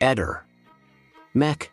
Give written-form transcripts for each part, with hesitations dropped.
Eder. Mech.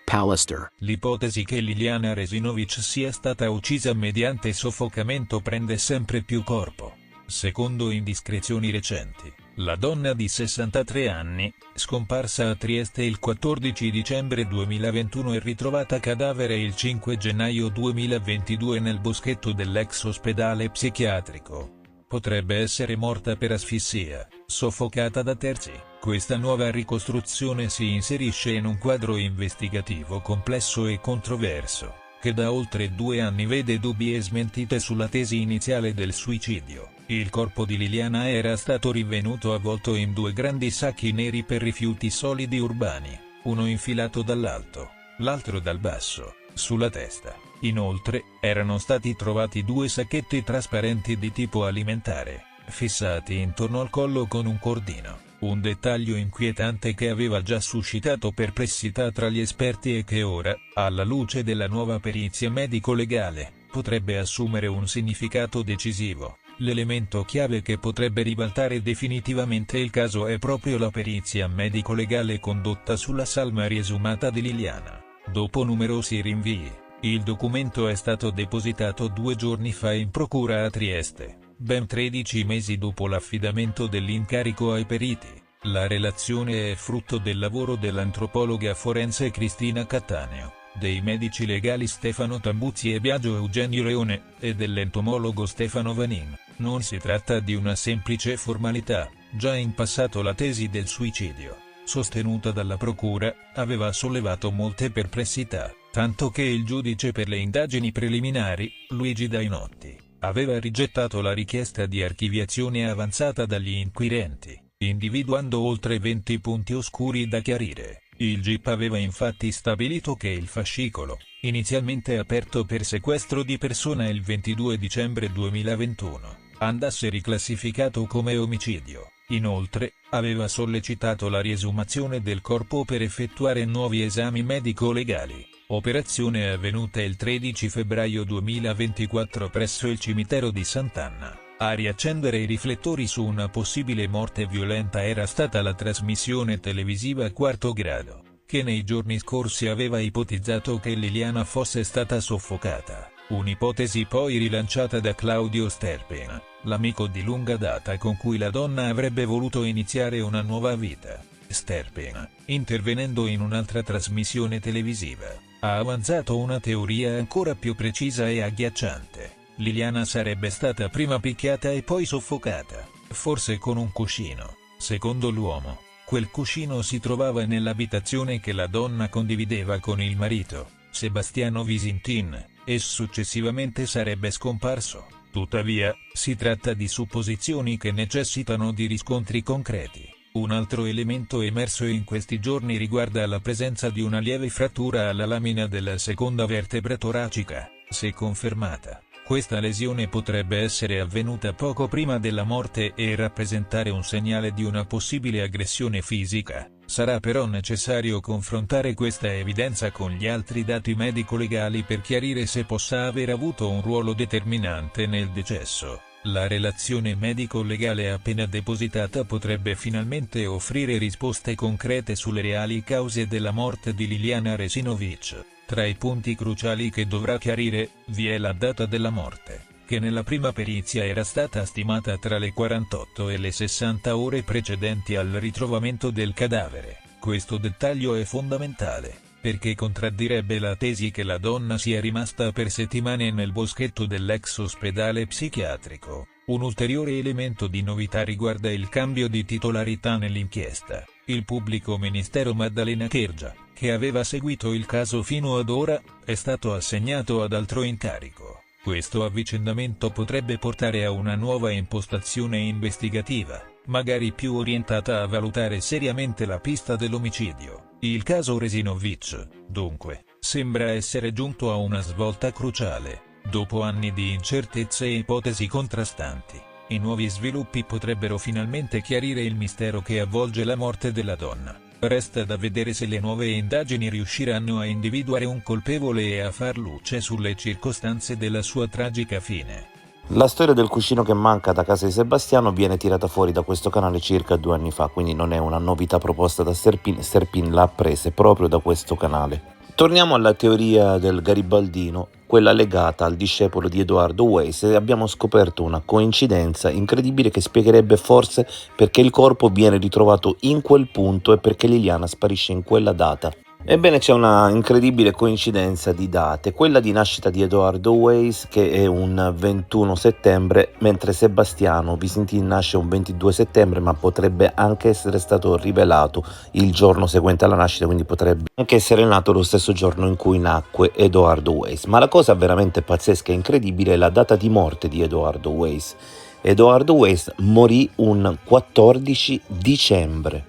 Pallister. L'ipotesi che Liliana Resinovic sia stata uccisa mediante soffocamento prende sempre più corpo. Secondo indiscrezioni recenti, la donna di 63 anni, scomparsa a Trieste il 14 dicembre 2021 e ritrovata cadavere il 5 gennaio 2022 nel boschetto dell'ex ospedale psichiatrico, potrebbe essere morta per asfissia, soffocata da terzi. Questa nuova ricostruzione si inserisce in un quadro investigativo complesso e controverso, che da oltre 2 anni vede dubbi e smentite sulla tesi iniziale del suicidio. Il corpo di Liliana era stato rinvenuto avvolto in 2 grandi sacchi neri per rifiuti solidi urbani, uno infilato dall'alto, l'altro dal basso, sulla testa. Inoltre, erano stati trovati 2 sacchetti trasparenti di tipo alimentare, fissati intorno al collo con un cordino. Un dettaglio inquietante che aveva già suscitato perplessità tra gli esperti e che ora, alla luce della nuova perizia medico-legale, potrebbe assumere un significato decisivo. L'elemento chiave che potrebbe ribaltare definitivamente il caso è proprio la perizia medico-legale condotta sulla salma riesumata di Liliana. Dopo numerosi rinvii, il documento è stato depositato 2 giorni fa in procura a Trieste, ben 13 mesi dopo l'affidamento dell'incarico ai periti. La relazione è frutto del lavoro dell'antropologa forense Cristina Cattaneo, dei medici legali Stefano Tambuzzi e Biagio Eugenio Leone, e dell'entomologo Stefano Vanin. Non si tratta di una semplice formalità. Già in passato la tesi del suicidio, sostenuta dalla procura, aveva sollevato molte perplessità, tanto che il giudice per le indagini preliminari, Luigi Dainotti, aveva rigettato la richiesta di archiviazione avanzata dagli inquirenti, individuando oltre 20 punti oscuri da chiarire. Il GIP aveva infatti stabilito che il fascicolo, inizialmente aperto per sequestro di persona il 22 dicembre 2021, andasse riclassificato come omicidio. Inoltre, aveva sollecitato la riesumazione del corpo per effettuare nuovi esami medico-legali, operazione avvenuta il 13 febbraio 2024 presso il cimitero di Sant'Anna. A riaccendere i riflettori su una possibile morte violenta era stata la trasmissione televisiva Quarto Grado, che nei giorni scorsi aveva ipotizzato che Liliana fosse stata soffocata, un'ipotesi poi rilanciata da Claudio Sterpin, l'amico di lunga data con cui la donna avrebbe voluto iniziare una nuova vita. Sterpin, intervenendo in un'altra trasmissione televisiva, ha avanzato una teoria ancora più precisa e agghiacciante. Liliana sarebbe stata prima picchiata e poi soffocata, forse con un cuscino. Secondo l'uomo, quel cuscino si trovava nell'abitazione che la donna condivideva con il marito, Sebastiano Visintin, e successivamente sarebbe scomparso. Tuttavia, si tratta di supposizioni che necessitano di riscontri concreti. Un altro elemento emerso in questi giorni riguarda la presenza di una lieve frattura alla lamina della seconda vertebra toracica. Se confermata, questa lesione potrebbe essere avvenuta poco prima della morte e rappresentare un segnale di una possibile aggressione fisica. Sarà però necessario confrontare questa evidenza con gli altri dati medico-legali per chiarire se possa aver avuto un ruolo determinante nel decesso. La relazione medico-legale appena depositata potrebbe finalmente offrire risposte concrete sulle reali cause della morte di Liliana Resinovic. Tra i punti cruciali che dovrà chiarire, vi è la data della morte, che nella prima perizia era stata stimata tra le 48 e le 60 ore precedenti al ritrovamento del cadavere. Questo dettaglio è fondamentale, perché contraddirebbe la tesi che la donna sia rimasta per settimane nel boschetto dell'ex ospedale psichiatrico. Un ulteriore elemento di novità riguarda il cambio di titolarità nell'inchiesta. Il pubblico ministero Maddalena Chergia, che aveva seguito il caso fino ad ora, è stato assegnato ad altro incarico. Questo avvicendamento potrebbe portare a una nuova impostazione investigativa, magari più orientata a valutare seriamente la pista dell'omicidio. Il caso Resinovic, dunque, sembra essere giunto a una svolta cruciale. Dopo anni di incertezze e ipotesi contrastanti, i nuovi sviluppi potrebbero finalmente chiarire il mistero che avvolge la morte della donna. Resta da vedere se le nuove indagini riusciranno a individuare un colpevole e a far luce sulle circostanze della sua tragica fine. La storia del cuscino che manca da casa di Sebastiano viene tirata fuori da questo canale circa 2 anni fa, quindi non è una novità proposta da Serpin, Serpin l'ha presa proprio da questo canale. Torniamo alla teoria del garibaldino, quella legata al discepolo di Edoardo Weiss, e abbiamo scoperto una coincidenza incredibile che spiegherebbe forse perché il corpo viene ritrovato in quel punto e perché Liliana sparisce in quella data. Ebbene, c'è una incredibile coincidenza di date, quella di nascita di Edoardo Weiss che è un 21 settembre, mentre Sebastiano Visintin nasce un 22 settembre, ma potrebbe anche essere stato rivelato il giorno seguente alla nascita, quindi potrebbe anche essere nato lo stesso giorno in cui nacque Edoardo Weiss. Ma la cosa veramente pazzesca e incredibile è la data di morte di Edoardo Weiss. Edoardo Weiss morì un 14 dicembre.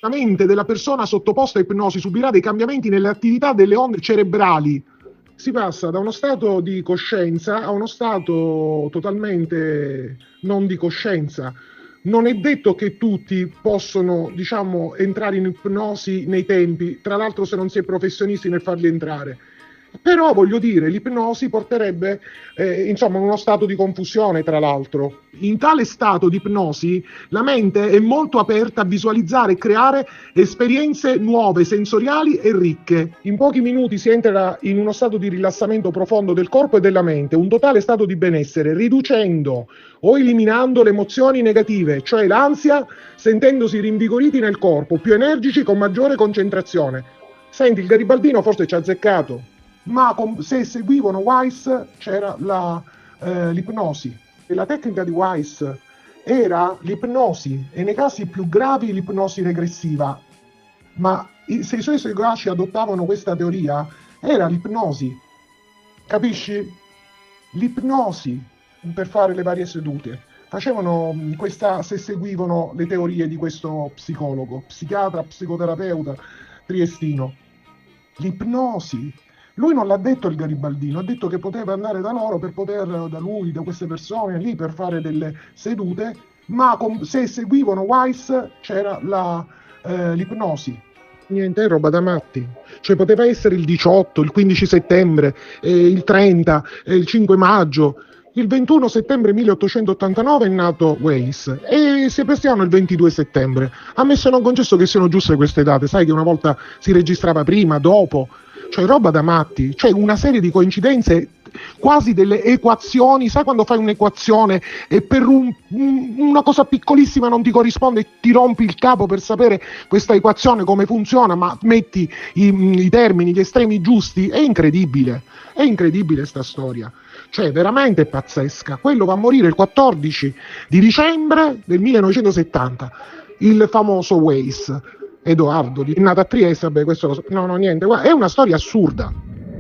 La mente della persona sottoposta a ipnosi subirà dei cambiamenti nelle attività delle onde cerebrali. Si passa da uno stato di coscienza a uno stato totalmente non di coscienza. Non è detto che tutti possono, diciamo, entrare in ipnosi nei tempi, tra l'altro se non si è professionisti nel farli entrare. Però voglio dire, l'ipnosi porterebbe insomma uno stato di confusione, tra l'altro. In tale stato di ipnosi la mente è molto aperta a visualizzare e creare esperienze nuove, sensoriali e ricche. In pochi minuti si entra in uno stato di rilassamento profondo del corpo e della mente, un totale stato di benessere, riducendo o eliminando le emozioni negative, cioè l'ansia, sentendosi rinvigoriti nel corpo, più energici, con maggiore concentrazione. Senti, il garibaldino forse ci ha azzeccato. Ma se seguivano Weiss c'era l'ipnosi, e la tecnica di Weiss era l'ipnosi, e nei casi più gravi l'ipnosi regressiva. Ma se i suoi seguaci adottavano questa teoria, era l'ipnosi, capisci? L'ipnosi per fare le varie sedute. Facevano questa, se seguivano le teorie di questo psicologo, psichiatra, psicoterapeuta triestino. L'ipnosi. Lui non l'ha detto il garibaldino, ha detto che poteva andare da loro per poter, da lui, da queste persone lì per fare delle sedute, ma se seguivano Weiss c'era l'ipnosi. Niente, è roba da matti. Cioè poteva essere il 18, il 15 settembre, il 30, il 5 maggio. Il 21 settembre 1889 è nato Weiss e Sebastiano il 22 settembre. Ammesso e non concesso che siano giuste queste date, sai che una volta si registrava prima, dopo, cioè roba da matti, cioè una serie di coincidenze, quasi delle equazioni, sai quando fai un'equazione e per una cosa piccolissima non ti corrisponde, ti rompi il capo per sapere questa equazione come funziona, ma metti i termini, gli estremi giusti, è incredibile sta storia. Cioè veramente pazzesca. Quello va a morire il 14 di dicembre del 1970, il famoso Weiss, Edoardo, è nato a Trieste, vabbè, questo no, niente, è una storia assurda.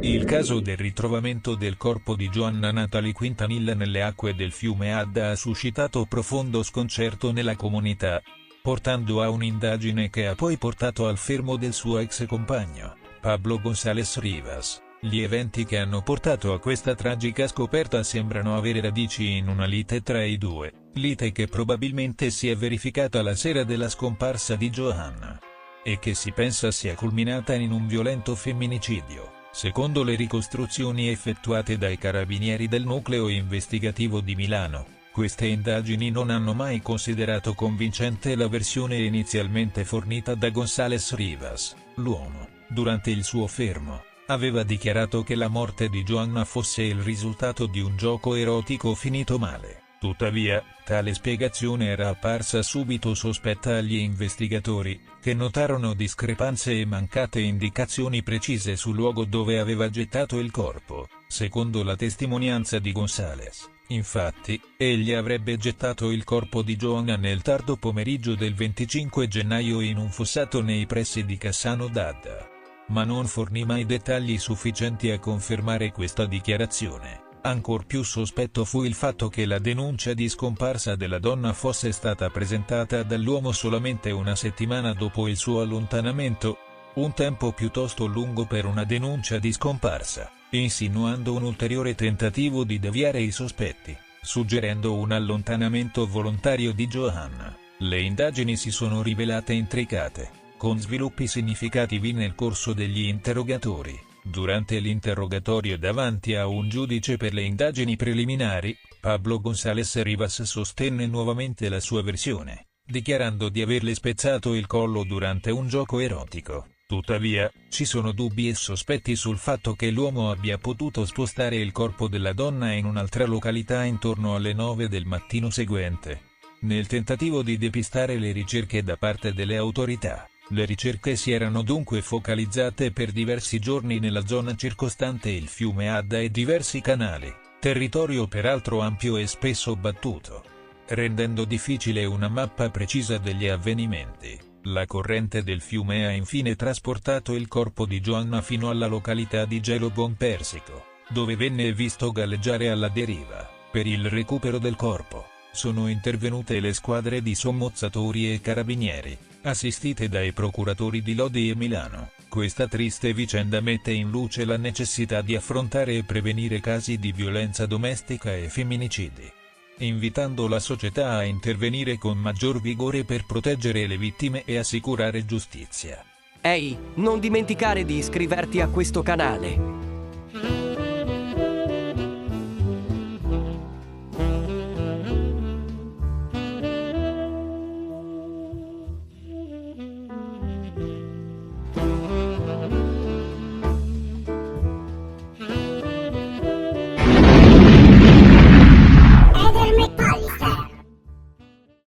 Il caso del ritrovamento del corpo di Joanna Natalie Quintanilla nelle acque del fiume Adda ha suscitato profondo sconcerto nella comunità, portando a un'indagine che ha poi portato al fermo del suo ex compagno, Pablo González Rivas. Gli eventi che hanno portato a questa tragica scoperta sembrano avere radici in una lite tra i due, lite che probabilmente si è verificata la sera della scomparsa di Joanna, e che si pensa sia culminata in un violento femminicidio. Secondo le ricostruzioni effettuate dai carabinieri del nucleo investigativo di Milano, queste indagini non hanno mai considerato convincente la versione inizialmente fornita da González Rivas. L'uomo, durante il suo fermo, aveva dichiarato che la morte di Joanna fosse il risultato di un gioco erotico finito male. Tuttavia, tale spiegazione era apparsa subito sospetta agli investigatori, che notarono discrepanze e mancate indicazioni precise sul luogo dove aveva gettato il corpo. Secondo la testimonianza di González, infatti, egli avrebbe gettato il corpo di Joanna nel tardo pomeriggio del 25 gennaio in un fossato nei pressi di Cassano d'Adda, ma non fornì mai dettagli sufficienti a confermare questa dichiarazione. Ancor più sospetto fu il fatto che la denuncia di scomparsa della donna fosse stata presentata dall'uomo solamente una settimana dopo il suo allontanamento, un tempo piuttosto lungo per una denuncia di scomparsa, insinuando un ulteriore tentativo di deviare i sospetti. suggerendo un allontanamento volontario di Johanna. Le indagini si sono rivelate intricate, con sviluppi significativi nel corso degli interrogatori. Durante l'interrogatorio davanti a un giudice per le indagini preliminari, Pablo González Rivas sostenne nuovamente la sua versione, dichiarando di averle spezzato il collo durante un gioco erotico. Tuttavia, ci sono dubbi e sospetti sul fatto che l'uomo abbia potuto spostare il corpo della donna in un'altra località intorno alle 9 del mattino seguente. Nel tentativo di depistare le ricerche da parte delle autorità, le ricerche si erano dunque focalizzate per diversi giorni nella zona circostante il fiume Adda e diversi canali, territorio peraltro ampio e spesso battuto, rendendo difficile una mappa precisa degli avvenimenti. La corrente del fiume ha infine trasportato il corpo di Johanna fino alla località di Gelo Buon Persico, dove venne visto galleggiare alla deriva. Per il recupero del corpo sono intervenute le squadre di sommozzatori e carabinieri, assistite dai procuratori di Lodi e Milano. Questa triste vicenda mette in luce la necessità di affrontare e prevenire casi di violenza domestica e femminicidi, invitando la società a intervenire con maggior vigore per proteggere le vittime e assicurare giustizia. Ehi, non dimenticare di iscriverti a questo canale.